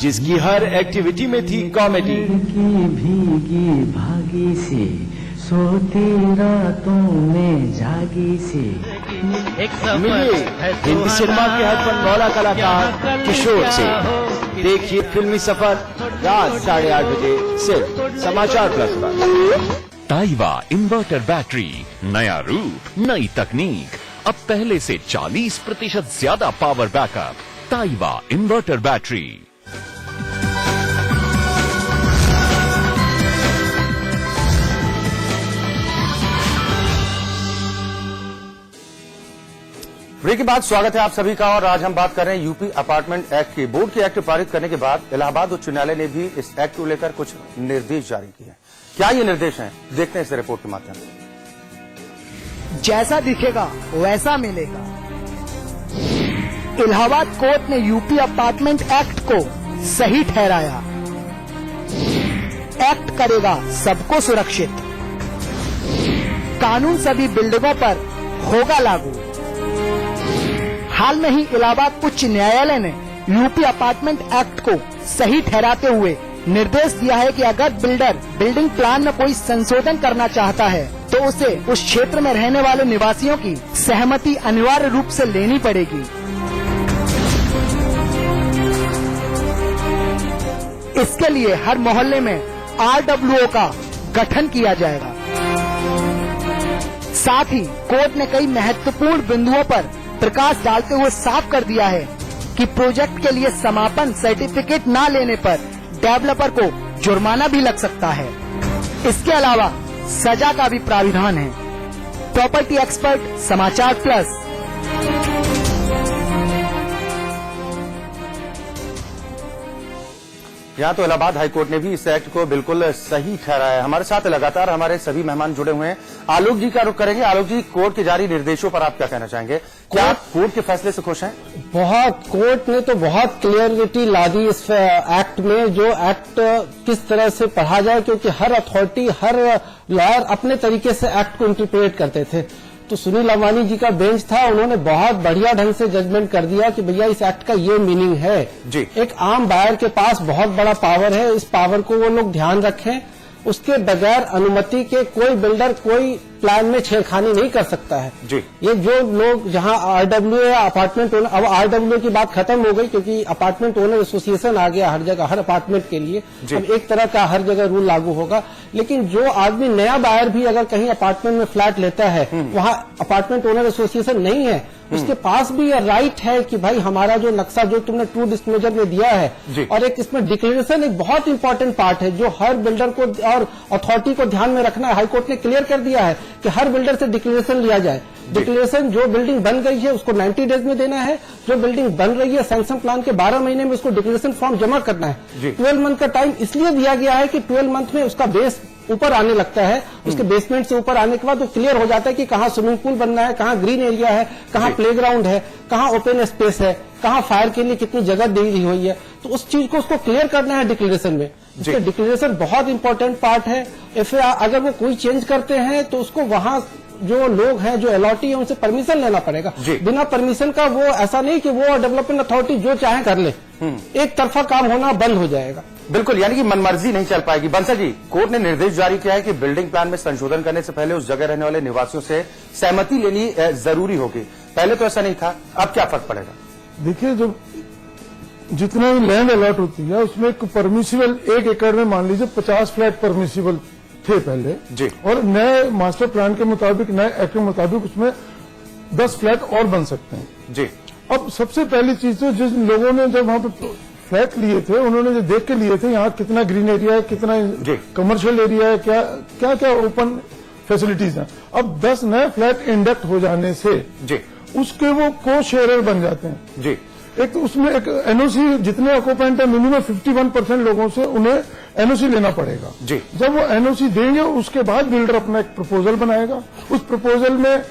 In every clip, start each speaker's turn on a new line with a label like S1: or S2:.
S1: जिसकी हर एक्टिविटी में थी कॉमेडी।
S2: भीगी भागी से सोती रातों में जागी से
S1: मिलिए हिंदी सिनेमा के हर फनमौला कलाकार किशोर से। देखिए फिल्मी सफर रात 8:30 बजे सिर्फ समाचार प्लस पर।
S3: ताइवा इन्वर्टर बैटरी, नया रूप, नई तकनीक, अब पहले से 40% ज्यादा पावर बैकअप। ताइवा इन्वर्टर बैटरी।
S4: ब्रेक के बाद स्वागत है आप सभी का। और आज हम बात कर रहे हैं यूपी अपार्टमेंट एक्ट की। बोर्ड के एक्ट पारित करने के बाद इलाहाबाद उच्च न्यायालय ने भी इस एक्ट को लेकर कुछ निर्देश जारी किए हैं। क्या ये निर्देश हैं, देखते हैं इस रिपोर्ट के माध्यम से।
S5: जैसा दिखेगा वैसा मिलेगा। इलाहाबाद कोर्ट ने यूपी अपार्टमेंट एक्ट को सही ठहराया। एक्ट करेगा सबको सुरक्षित। कानून सभी बिल्डिंगों पर होगा लागू। हाल में ही इलाहाबाद उच्च न्यायालय ने यूपी अपार्टमेंट एक्ट को सही ठहराते हुए निर्देश दिया है कि अगर बिल्डर बिल्डिंग प्लान में कोई संशोधन करना चाहता है तो उसे उस क्षेत्र में रहने वाले निवासियों की सहमति अनिवार्य रूप से लेनी पड़ेगी। इसके लिए हर मोहल्ले में RWO का गठन किया जाएगा। साथ ही कोर्ट ने कई महत्वपूर्ण बिंदुओं पर प्रकाश डालते हुए साफ कर दिया है कि प्रोजेक्ट के लिए समापन सर्टिफिकेट न लेने पर डेवलपर को जुर्माना भी लग सकता है। इसके अलावा सजा का भी प्राविधान है। प्रॉपर्टी एक्सपर्ट, समाचार प्लस।
S4: यहाँ तो इलाहाबाद हाईकोर्ट ने भी इस एक्ट को बिल्कुल सही ठहराया है। हमारे साथ लगातार हमारे सभी मेहमान जुड़े हुए हैं। आलोक जी का रुख करेंगे। आलोक जी, कोर्ट के जारी निर्देशों पर आप क्या कहना चाहेंगे? क्या आप कोर्ट के फैसले से खुश हैं?
S6: बहुत, कोर्ट ने तो बहुत क्लियरिटी ला दी इस एक्ट में। जो एक्ट किस तरह से पढ़ा जाए, क्योंकि हर अथॉरिटी, हर लॉयर अपने तरीके से एक्ट को इंटरप्रेट करते थे। तो सुनील अंबानी जी का बेंच था, उन्होंने बहुत बढ़िया ढंग से जजमेंट कर दिया कि भैया इस एक्ट का ये मीनिंग है जी। एक आम बायर के पास बहुत बड़ा पावर है, इस पावर को वो लोग ध्यान रखें। उसके बगैर अनुमति के कोई बिल्डर कोई प्लान में छेड़खानी नहीं कर सकता है जी। ये जो लोग जहां RWO या अपार्टमेंट ओनर, अब RWO की बात खत्म हो गई क्योंकि अपार्टमेंट ओनर एसोसिएशन आ गया हर जगह, हर अपार्टमेंट के लिए। अब एक तरह का हर जगह रूल लागू होगा। लेकिन जो आदमी नया बायर भी अगर कहीं अपार्टमेंट में फ्लैट लेता है, वहां अपार्टमेंट ओनर एसोसिएशन नहीं है, उसके पास भी यह राइट है कि भाई हमारा जो नक्शा जो तुमने ट्रू डिस्क्लोजर में दिया है, और एक इसमें डिक्लेरेशन एक बहुत इंपॉर्टेंट पार्ट है जो हर बिल्डर को और अथॉरिटी को ध्यान में रखना है। हाईकोर्ट ने क्लियर कर दिया है कि हर बिल्डर से डिक्लेरेशन लिया जाए। डिक्लेरेशन जो बिल्डिंग बन गई है उसको 90 डेज में देना है। जो बिल्डिंग बन रही है सैंक्शन प्लान के 12 महीने में उसको डिक्लेरेशन फॉर्म जमा करना है। 12 मंथ का टाइम इसलिए दिया गया है कि 12 मंथ में उसका बेस ऊपर आने लगता है। उसके बेसमेंट से ऊपर आने के बाद वो क्लियर हो जाता है कि कहाँ स्विमिंग पूल बनना है, कहाँ ग्रीन एरिया है, कहाँ प्लेग्राउंड है, कहाँ ओपन स्पेस है, कहाँ फायर के लिए कितनी जगह दी हुई है। तो उस चीज को उसको क्लियर करना है डिक्लेरेशन में। उसके डिक्लेरेशन बहुत इंपॉर्टेंट पार्ट है। FAR अगर वो कोई चेंज करते हैं तो उसको वहां जो लोग हैं, जो अलॉटी है, उनसे परमिशन लेना पड़ेगा। बिना परमिशन का वो ऐसा नहीं कि वो डेवलपमेंट अथॉरिटी जो चाहे कर ले। एक तरफा काम होना बंद हो जाएगा।
S4: बिल्कुल, यानी कि मनमर्जी नहीं चल पाएगी। बंसल जी, कोर्ट ने निर्देश जारी किया है कि बिल्डिंग प्लान में संशोधन करने से पहले उस जगह रहने वाले निवासियों से सहमति लेनी जरूरी होगी। पहले तो ऐसा नहीं था, अब क्या फर्क पड़ेगा?
S7: देखिए, जो जितना भी लैंड अलॉट होती है उसमें परमिसिबल 1 एकड़ में मान लीजिए 50 फ्लैट परमिसिबल थे पहले जी। और नए मास्टर प्लान के मुताबिक, नए एक्ट के मुताबिक उसमें 10 फ्लैट और बन सकते हैं जी। अब सबसे पहली चीज तो जिन लोगों ने जब वहां पर फ्लैट लिए थे उन्होंने जो देख के लिए थे यहाँ कितना ग्रीन एरिया है, कितना कमर्शियल एरिया है, क्या क्या ओपन फैसिलिटीज हैं। अब 10 नए फ्लैट इंडक्ट हो जाने से जी उसके वो को शेयरर बन जाते हैं जी। एक तो उसमें एक NOC, जितने ऑक्यूपेंट है मिनिमम 51% लोगों से उन्हें NOC लेना पड़ेगा जी। जब वो NOC देंगे उसके बाद बिल्डर अपना एक प्रपोजल बनाएगा। उस प्रपोजल में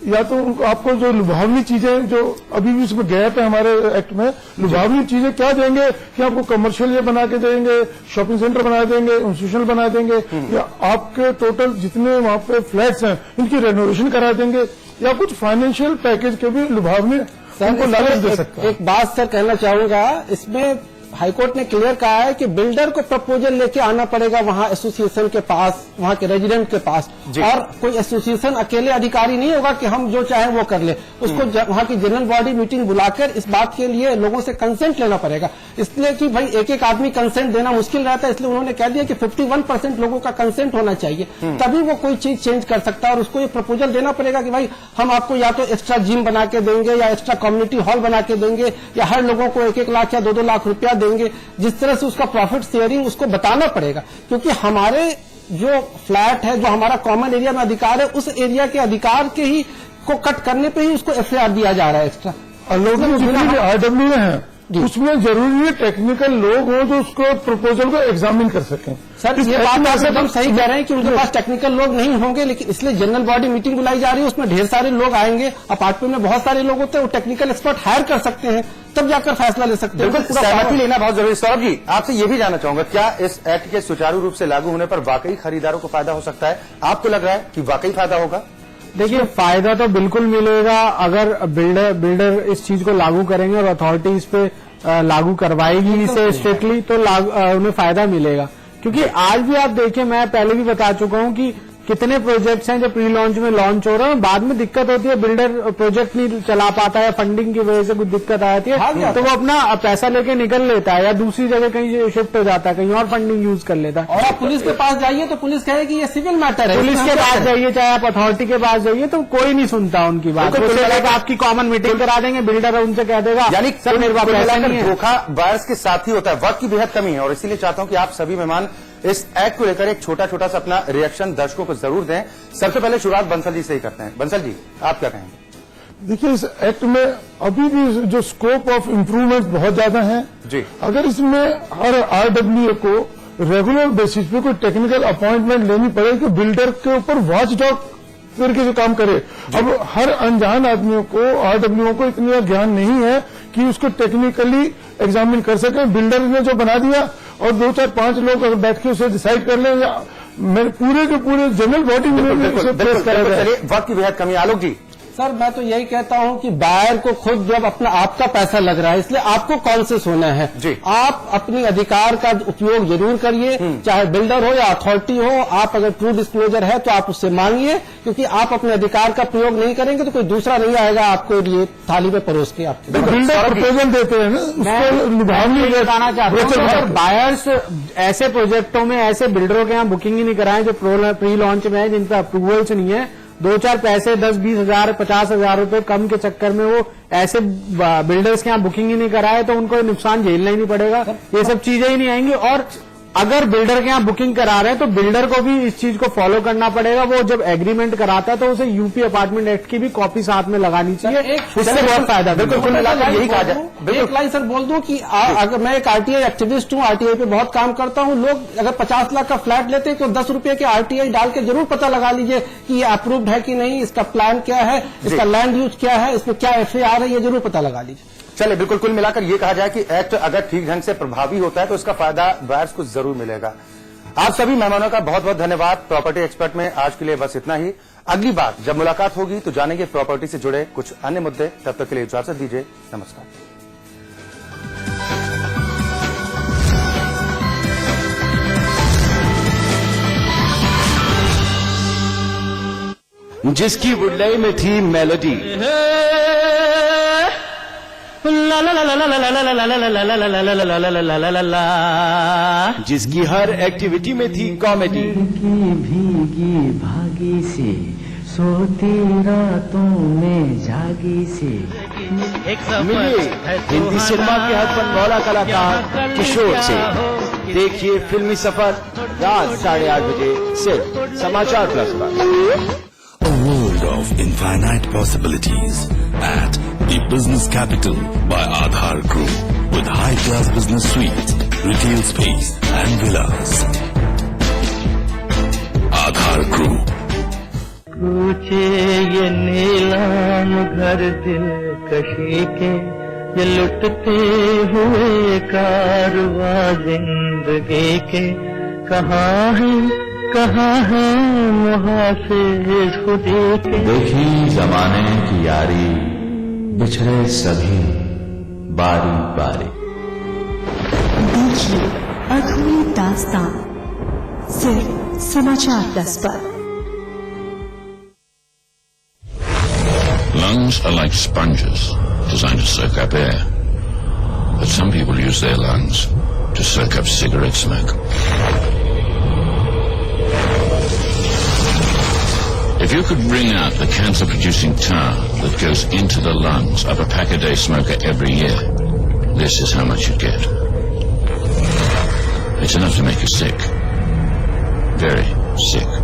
S7: या तो आपको जो लुभावनी चीजें जो अभी भी उसमें गैप है हमारे एक्ट में, लुभावनी चीजें क्या देंगे कि आपको कमर्शियल ये बना के देंगे, शॉपिंग सेंटर बना देंगे, इंस्टीट्यूशनल बना देंगे, या आपके टोटल जितने वहां पे फ्लैट्स हैं इनकी रेनोवेशन करा देंगे। या कुछ फाइनेंशियल पैकेज के भी लुभावने उनको लालच दे सकता है।
S6: एक बात सर कहना चाहूंगा, इसमें हाईकोर्ट ने क्लियर कहा है कि बिल्डर को प्रपोजल लेके आना पड़ेगा वहां एसोसिएशन के पास, वहां के रेजिडेंट के पास, और कोई एसोसिएशन अकेले अधिकारी नहीं होगा कि हम जो चाहें वो कर ले। उसको वहां की जनरल बॉडी मीटिंग बुलाकर इस बात के लिए लोगों से कंसेंट लेना पड़ेगा। इसलिए कि भाई एक एक आदमी कंसेंट देना मुश्किल रहता है, इसलिए उन्होंने कह दिया कि 51% लोगों का कंसेंट होना चाहिए, तभी वो कोई चीज चेंज कर सकता है। और उसको ये प्रपोजल देना पड़ेगा कि भाई हम आपको या तो एक्स्ट्रा जिम बना के देंगे, या एक्स्ट्रा कम्युनिटी हॉल बना के देंगे, या हर लोगों को 1-1 लाख या 2-2 लाख रुपया देंगे। जिस तरह से उसका प्रॉफिट शेयरिंग उसको बताना पड़ेगा, क्योंकि हमारे जो फ्लैट है, जो हमारा कॉमन एरिया में अधिकार है, उस एरिया के अधिकार के ही को कट करने पे ही उसको एफआईआर दिया जा रहा है एक्स्ट्रा।
S7: और लोग जितने भी RWA हैं उसमें जरूरी है टेक्निकल लोग हो जो उसको प्रपोजल को एग्जामिन कर सकें।
S6: सर ये बात आप एकदम सही कह रहे हैं कि उनके पास टेक्निकल लोग नहीं होंगे, लेकिन इसलिए जनरल बॉडी मीटिंग बुलाई जा रही है, उसमें ढेर सारे लोग आएंगे। अपार्टमेंट में बहुत सारे लोग होते हैं, वो टेक्निकल एक्सपर्ट हायर कर सकते हैं, तब जाकर फैसला ले सकते हैं।
S4: बिल्कुल सहमति लेना बहुत जरूरी। सौरभ जी, आपसे ये भी जानना चाहूंगा, क्या इस एक्ट के सुचारू रूप से लागू होने पर वाकई खरीदारों को फायदा हो सकता है? आपको लग रहा है कि वाकई फायदा होगा?
S2: देखिए, फायदा तो बिल्कुल मिलेगा अगर बिल्डर इस चीज को लागू करेंगे और अथॉरिटी इस पे लागू करवाएगी इसे स्ट्रिक्टली, तो उन्हें फायदा मिलेगा। क्योंकि आज भी आप देखें, मैं पहले भी बता चुका हूं कि कितने प्रोजेक्ट्स हैं जो प्री लॉन्च में लॉन्च हो रहे हैं, बाद में दिक्कत होती है, बिल्डर प्रोजेक्ट नहीं चला पाता है, फंडिंग की वजह से कुछ दिक्कत आती है, तो वो अपना पैसा लेके निकल लेता है या दूसरी जगह कहीं शिफ्ट हो जाता है, कहीं और फंडिंग यूज कर लेता है।
S6: और आप पुलिस के पास जाइए तो पुलिस कहेगी ये सिविल मैटर है।
S2: पुलिस के पास जाइए, चाहे आप अथॉरिटी के पास जाइए, तो कोई नहीं सुनता उनकी बात। आपकी कॉमन मीटिंग करा देंगे, बिल्डर उनसे कह देगा
S4: यानी
S2: सर मेरे पास पैसा नहीं है।
S4: धोखा बायर्स के साथ ही होता है। वक्त की बेहद कमी है और इसीलिए चाहता हूं कि आप सभी मेहमान इस एक्ट को लेकर एक छोटा छोटा सा अपना रिएक्शन दर्शकों को जरूर दें। सबसे पहले शुरुआत बंसल जी से ही करते हैं। बंसल जी, आप क्या कहेंगे?
S7: देखिए, इस एक्ट में अभी भी जो स्कोप ऑफ इम्प्रूवमेंट बहुत ज्यादा है जी। अगर इसमें हर RWA को रेगुलर बेसिस पे कोई टेक्निकल अपॉइंटमेंट लेनी पड़े कि बिल्डर के ऊपर वॉच डॉग करके जो काम करे। अब हर अनजान आदमियों को, RWA को इतना ज्ञान नहीं है कि उसको टेक्निकली एग्जामिन कर सके। बिल्डर ने जो बना दिया और 2, 4, 5 लोग अगर बैठ के उसे डिसाइड कर लें, या पूरे के पूरे जनरल बॉडी में
S4: वक्त की बेहद कमी। आलोक जी,
S6: सर मैं तो यही कहता हूं कि बायर को खुद जब अपना आपका पैसा लग रहा है, इसलिए आपको कॉन्शियस होना है जी। आप अपनी अधिकार का उपयोग जरूर करिए, चाहे बिल्डर हो या अथॉरिटी हो। आप अगर ट्रू डिस्क्लोजर है तो आप उससे मांगिए, क्योंकि आप अपने अधिकार का प्रयोग नहीं करेंगे तो कोई दूसरा नहीं आएगा आपको ये थाली में परोस के आपके
S7: बिल्डर प्रपोजल देते हैं ना, उसको निभावनी
S2: बताना चाहता हूँ। बायर्स ऐसे प्रोजेक्टों में ऐसे बिल्डरों के यहाँ बुकिंग ही नहीं कराएं जो प्री लॉन्च में है, जिन पर अप्रूवल्स नहीं है। 2-4 पैसे 10-20 हजार 50 हजार रुपए कम के चक्कर में वो ऐसे बिल्डर्स के यहाँ बुकिंग ही नहीं कराए, तो उनको नुकसान झेलना ही नहीं पड़ेगा, ये सब चीजें ही नहीं आएंगी। और अगर बिल्डर के यहाँ बुकिंग करा रहे हैं तो बिल्डर को भी इस चीज को फॉलो करना पड़ेगा। वो जब एग्रीमेंट कराता है तो उसे यूपी अपार्टमेंट एक्ट की भी कॉपी साथ में लगानी चाहिए, इससे बहुत फायदा।
S4: बिल्कुल यही कहा जाए।
S6: एक लाइन सर बोल दूं कि अगर मैं एक RTI एक्टिविस्ट हूं, RTI पे बहुत काम करता हूं। लोग अगर 50 लाख का फ्लैट लेते हैं तो 10 रुपए के RTI डाल के जरूर पता लगा लीजिए कि ये अप्रूव्ड है कि नहीं, इसका प्लान क्या है, इसका लैंड यूज क्या है, इसमें क्या FAR है, ये जरूर पता लगा लीजिए।
S4: चलिए, बिल्कुल कुल मिलाकर ये कहा जाए कि एक्ट अगर ठीक ढंग से प्रभावी होता है तो इसका फायदा बायर्स को जरूर मिलेगा। आप सभी मेहमानों का बहुत बहुत धन्यवाद। प्रॉपर्टी एक्सपर्ट में आज के लिए बस इतना ही। अगली बार जब मुलाकात होगी तो जानेंगे प्रॉपर्टी से जुड़े कुछ अन्य मुद्दे। तब तक के लिए इजाजत दीजिए। नमस्कार।
S1: जिसकी वुडलाई में थी मेलोडी, जिसकी हर एक्टिविटी में थी कॉमेडी,
S2: भीगी भागी से सोती रातों में जागी से।
S1: मिलिए हिंदी सिनेमा के हर फनवाला कलाकार किशोर से। देखिए फिल्मी सफर रात 8:30 बजे सिर्फ समाचार प्लस पर।
S8: A world of infinite possibilities at the Business Capital by Aadhar Group with high-class business suites, retail space and villas. Aadhar Group.
S2: पूछे ये नीलाम घर दिल कशी के, ये लुटते हुए कारवां जिंदगी के, कहाँ है
S9: कहाँ है मुहाफिज खुदे के।
S1: देखी जमाने की यारी, बिछड़े सभी बारी बारी।
S10: देखिए अधूरी दास्तां सिर्फ समाचार प्लस पर।
S8: Lungs are like sponges designed to soak up air. But some people use their lungs to soak up cigarette smoke. If you could wring out the cancer-producing tar that goes into the lungs of a pack-a-day smoker every year, this is how much you'd get. It's enough to make you sick. Very sick.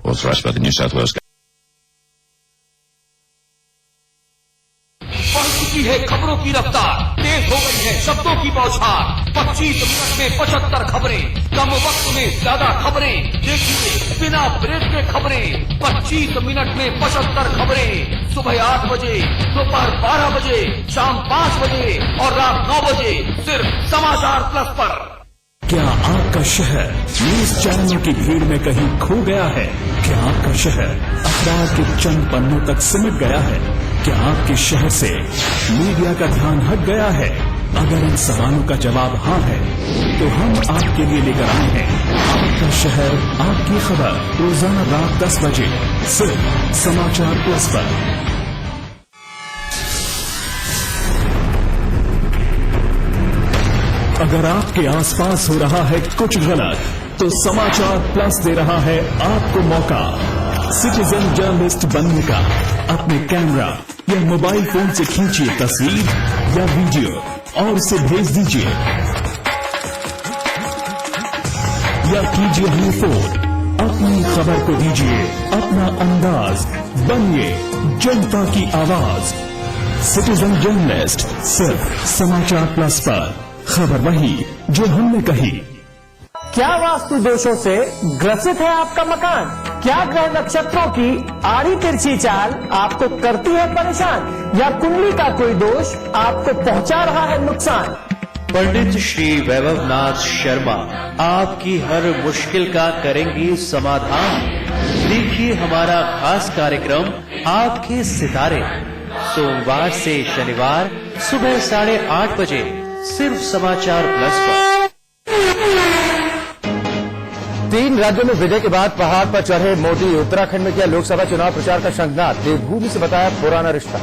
S8: Authorized by the New South Wales
S11: चुकी है खबरों की रफ्तार, तेज हो गई है शब्दों की बौछार। 25 मिनट में 75 खबरें, कम वक्त में ज्यादा खबरें। देखिए बिना ब्रेक के खबरें, 25 मिनट में 75 खबरें। सुबह 8 बजे, दोपहर 12 बजे, शाम 5 बजे और रात 9 बजे, सिर्फ समाचार प्लस पर।
S12: क्या आपका शहर न्यूज चैनलों की भीड़ में कहीं खो गया है? क्या आपका शहर अखबार के चंद पन्नों तक सिमट गया है? क्या आपके शहर से मीडिया का ध्यान हट गया है? अगर इन सवालों का जवाब हाँ है, तो हम आपके लिए लेकर आए हैं आपका शहर, आपकी खबर, रोजाना रात 10 बजे सिर्फ समाचार प्लस पर। अगर आपके आसपास हो रहा है कुछ गलत, तो समाचार प्लस दे रहा है आपको मौका सिटीजन जर्नलिस्ट बनने का। अपने कैमरा या मोबाइल फोन से खींचिए तस्वीर या वीडियो और उसे भेज दीजिए, या कीजिए हमें फोन। अपनी खबर को दीजिए अपना अंदाज, बनिए जनता की आवाज। सिटीजन जर्नलिस्ट सिर्फ समाचार प्लस पर। खबर वही जो हमने कही।
S13: क्या वास्तु दोषों से ग्रसित है आपका मकान? क्या ग्रह नक्षत्रों की आड़ी तिरछी चाल आपको करती है परेशान, या कुंडली का कोई दोष आपको पहुंचा रहा है नुकसान?
S1: पंडित श्री वैभवनाथ शर्मा आपकी हर मुश्किल का करेंगी समाधान। देखिए हमारा खास कार्यक्रम आपके सितारे, सोमवार से शनिवार सुबह 8:30 बजे सिर्फ समाचार प्लस पर।
S4: 3 राज्यों में विजय के बाद पहाड़ पर चढ़े मोदी, उत्तराखंड में किया लोकसभा चुनाव प्रचार का शंखनाद, देवभूमि से बताया पुराना रिश्ता।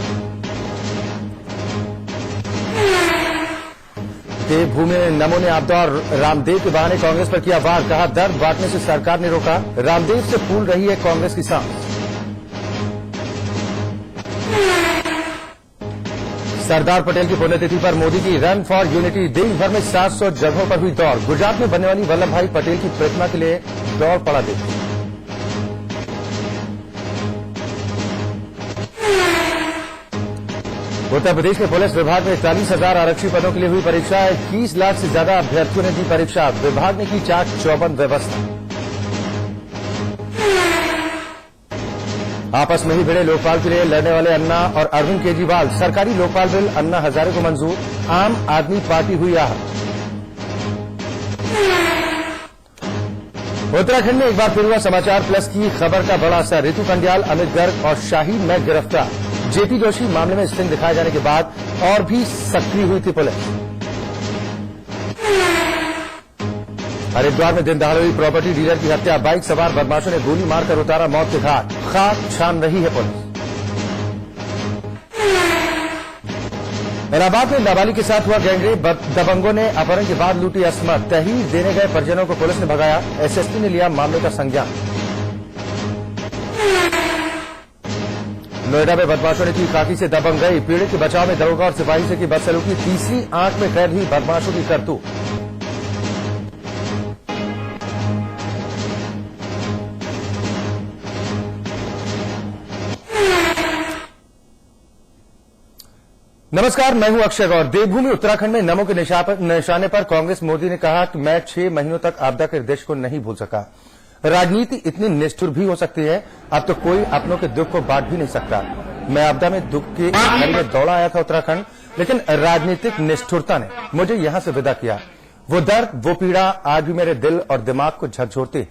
S4: देवभूमि में नमो ने आपदा और रामदेव के बहाने कांग्रेस पर किया वार, कहा दर्द बांटने से सरकार ने रोका, रामदेव से फूल रही है कांग्रेस की सांस। सरदार पटेल की पुण्यतिथि पर मोदी की रन फॉर यूनिटी, देश भर में 700 जगहों पर हुई दौड़। गुजरात में बनने वाली वल्लभ भाई पटेल की प्रतिमा के लिए दौड़ पड़ा देश। उत्तर प्रदेश में पुलिस विभाग में 40,000 आरक्षी पदों के लिए हुई परीक्षा। 21 लाख से ज्यादा अभ्यर्थियों ने दी परीक्षा। विभाग ने की चाक चौबंद व्यवस्था। आपस में ही भिड़े लोकपाल के लिए लड़ने वाले अन्ना और अरविंद केजरीवाल। सरकारी लोकपाल बिल अन्ना हजारे को मंजूर, आम आदमी पार्टी हुई आहत। उत्तराखंड में एक बार फिर हुआ समाचार प्लस की खबर का बड़ा असर। रितु कंडियाल, अमित गर्ग और शाहीन मैग गिरफ्तार। जेपी जोशी मामले में स्टिंग दिखाए जाने के बाद और भी सक्रिय हुई थी पुलिस। हरिद्वार में दिन दहाड़े हुई प्रॉपर्टी डीलर की हत्या, बाइक सवार बदमाशों ने गोली मारकर उतारा मौत के घाट, खाक छान रही है पुलिस। इलाहाबाद में नाबालिग के साथ हुआ गैंगरेप, दबंगों ने अपहरण के बाद लूटी असमत, तहरीर देने गए परिजनों को पुलिस ने भगाया, एसएसपी ने लिया मामले का संज्ञान। नोएडा में बदमाशों ने की खाकी से दबंगई, पीड़ित के बचाव में दरोगा और सिपाही से की बदसलूकी, तीसरी आंख में कैद हुई बदमाशों की करतूत। नमस्कार, मैं हूं अक्षय गौर। देवभूमि उत्तराखंड में नमो के निशाने पर कांग्रेस मोदी ने कहा कि मैं 6 महीनों तक आपदा के देश को नहीं भूल सका। राजनीति इतनी निष्ठुर भी हो सकती है, अब तो कोई अपनों के दुख को बांट भी नहीं सकता। मैं आपदा में दुख की घड़ी में दौड़ा आया था उत्तराखंड, लेकिन राजनीतिक निष्ठुरता ने मुझे यहां से विदा किया। वो दर्द, वो पीड़ा आज भी मेरे दिल और दिमाग को झकझोरती।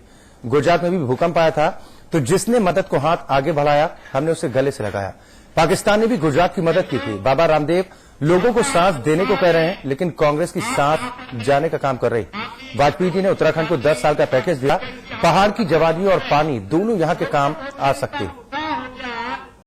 S4: गुजरात में भी भूकंप आया था, तो जिसने मदद को हाथ आगे बढ़ाया, हमने उसे गले से लगाया। पाकिस्तान ने भी गुजरात की मदद की थी। बाबा रामदेव लोगों को सांस देने को कह रहे हैं, लेकिन कांग्रेस की सांस जाने का काम कर रही। वाजपेयी जी ने उत्तराखंड को 10 साल का पैकेज दिया। पहाड़ की जवानी और पानी दोनों यहां के काम आ सकते हैं।